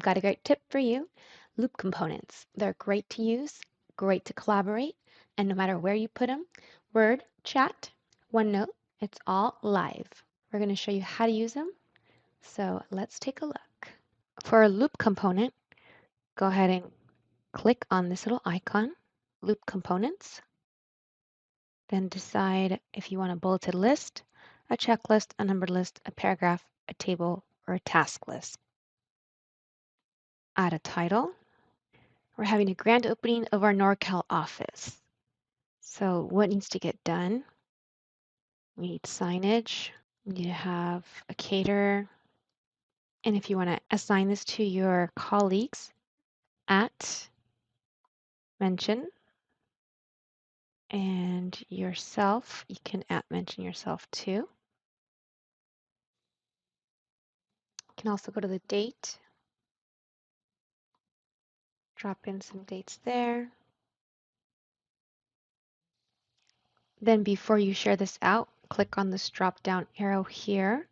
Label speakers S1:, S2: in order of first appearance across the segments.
S1: got a great tip for you. Loop components. They're great to use, great to collaborate, and no matter where you put them, Word, Chat, OneNote, it's all live. We're going to show you how to use them. So let's take a look. For a loop component, go ahead and click on this little icon, Loop Components. Then decide if you want a bulleted list, a checklist, a numbered list, a paragraph, a table, or a task list. Add a title. We're having a grand opening of our NorCal office. So what needs to get done? We need signage. We need to have a caterer. And if you want to assign this to your colleagues, at mention, and yourself, you can at mention yourself too. You can also go to the date, drop in some dates there. Then before you share this out, click on this drop down arrow here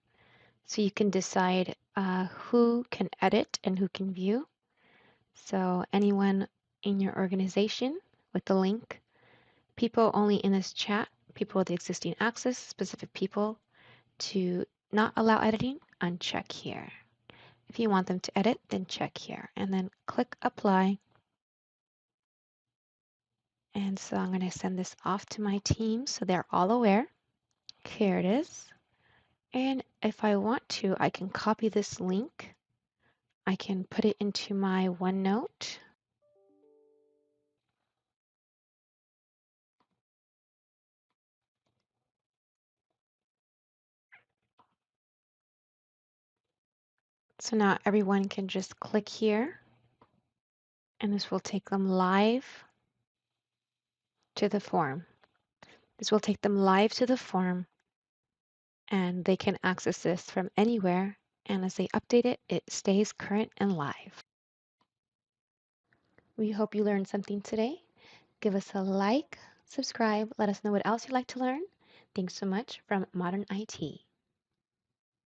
S1: so you can decide who can edit and who can view. So anyone in your organization with the link, people only in this chat, people with existing access, specific people to not allow editing, uncheck here. If you want them to edit, then check here and then click apply. And so I'm going to send this off to my team so they're all aware. Here it is. And if I want to, I can copy this link. I can put it into my OneNote. So now everyone can just click here and this will take them live to the form. This will take them live to the form and they can access this from anywhere. And as they update it, it stays current and live. We hope you learned something today. Give us a like, subscribe, let us know what else you'd like to learn. Thanks so much from Modern IT.